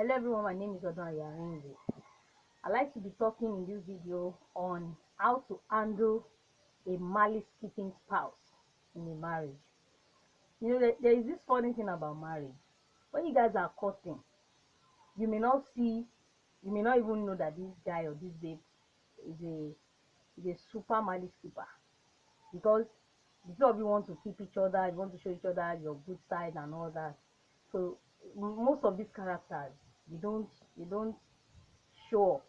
Hello everyone, my name is Odon Yarinze. I'd like to be talking in this video on how to handle a malice keeping spouse in a marriage. There is this funny thing about marriage. When you guys are courting, you may not even know that this guy or this babe is a super malice keeper, because the two of you want to keep each other, you want to show each other your good side and all that. So most of these characters, you don't show up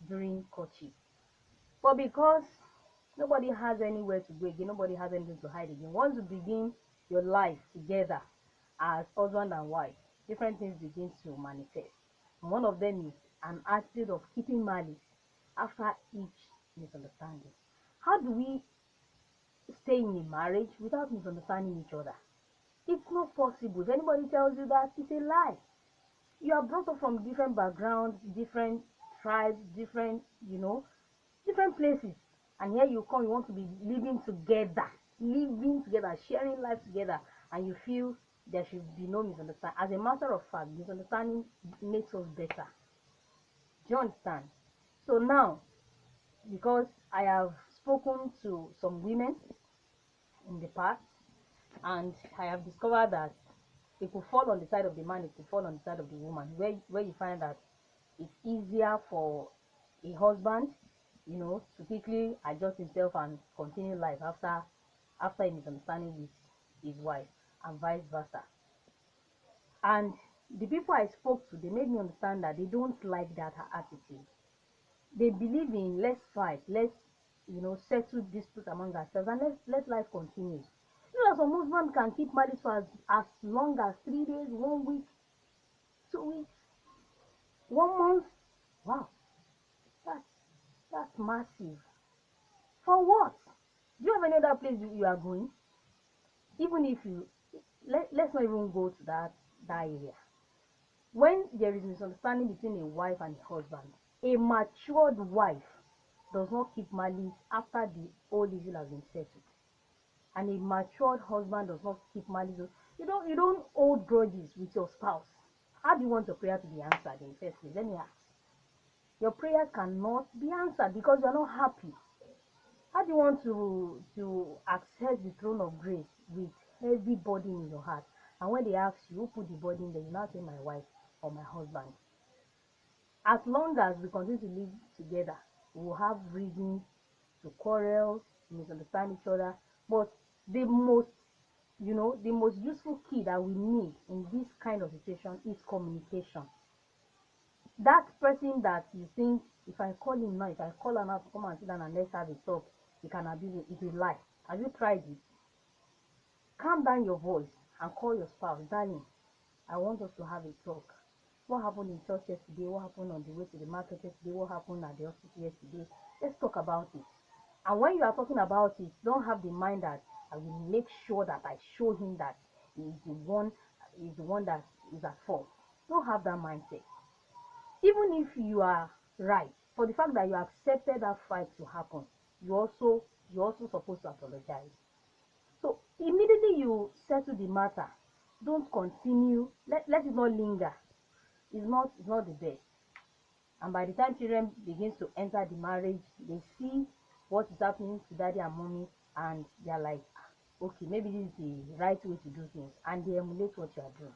during courtship. But because nobody has anywhere to go again, nobody has anything to hide again, once you begin your life together as husband and wife, different things begin to manifest. And one of them is an attitude of keeping malice after each misunderstanding. How do we stay in a marriage without misunderstanding each other? It's not possible. If anybody tells you that, it's a lie. You are brought up from different backgrounds, different tribes, different places, and here you come, you want to be living together, sharing life together, and you feel there should be no misunderstanding. As a matter of fact, misunderstanding makes us better. Do you understand? So now, because I have spoken to some women in the past, and I have discovered that it could fall on the side of the man, it could fall on the side of the woman, where you find that it's easier for a husband, to quickly adjust himself and continue life after a misunderstanding with his wife, and vice versa. And the people I spoke to, they made me understand that they don't like that attitude. They believe in let's fight, let's settle disputes among ourselves, and let life continue. Some husband can keep marriage for as long as 3 days, 1 week, 2 weeks, 1 month. Wow, that's that's massive. For what? Do you have any other place you are going? Even if let's not even go to that area. When there is misunderstanding between a wife and a husband, a matured wife does not keep malice after the old issue has been settled, and a matured husband does not keep malice. You don't hold grudges with your spouse. How do you want your prayer to be answered in the first place? Let me ask. Your prayer cannot be answered because you're not happy. How do you want to access the throne of grace with heavy burden in your heart? And when they ask you who put the burden there, you now say my wife or my husband. As long as we continue to live together, we will have reasons to quarrel, to misunderstand each other. But the most useful key that we need in this kind of situation is communication. That person that you think, if I call him now, if I call her now to come and sit down and let's have a talk, he can abuse it, it's a lie. Have you tried it? Calm down your voice and call your spouse. Darling, I want us to have a talk. What happened in church yesterday? What happened on the way to the market yesterday? What happened at the hospital yesterday? Let's talk about it. And when you are talking about it, don't have the mind that I will make sure that I show him that he is the one that is at fault. Don't have that mindset. Even if you are right, for the fact that you accepted that fight to happen, you're also supposed to apologize. So immediately you settle the matter, don't continue, let it not linger. It's not the best. And by the time children begins to enter the marriage, they see what is happening to daddy and mommy, and they're like, "Ah, okay, maybe this is the right way to do things," and they emulate what you are doing.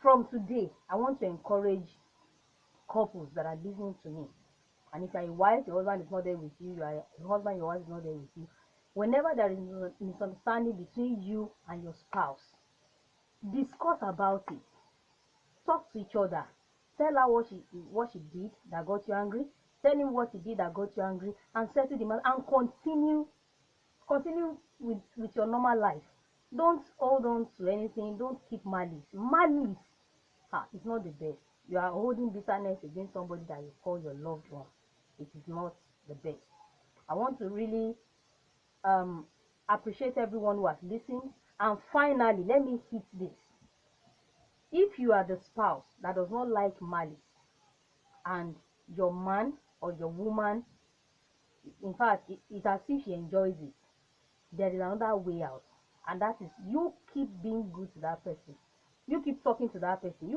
From today, I want to encourage couples that are listening to me. And if you're a wife, your husband is not there with you, you are a husband, your wife is not there with you. Whenever there is misunderstanding between you and your spouse, discuss about it. Talk to each other. Tell her what she did that got you angry. Tell him what he did that got you angry, and settle the matter and continue with your normal life. Don't hold on to anything. Don't keep malice. It's not the best. You are holding bitterness against somebody that you call your loved one. It is not the best. I want to really appreciate everyone who has listened. And finally, let me hit this. If you are the spouse that does not like malice, and your man or your woman, in fact, it's as if she enjoys it, there is another way out. And that is, you keep being good to that person. You keep talking to that person. You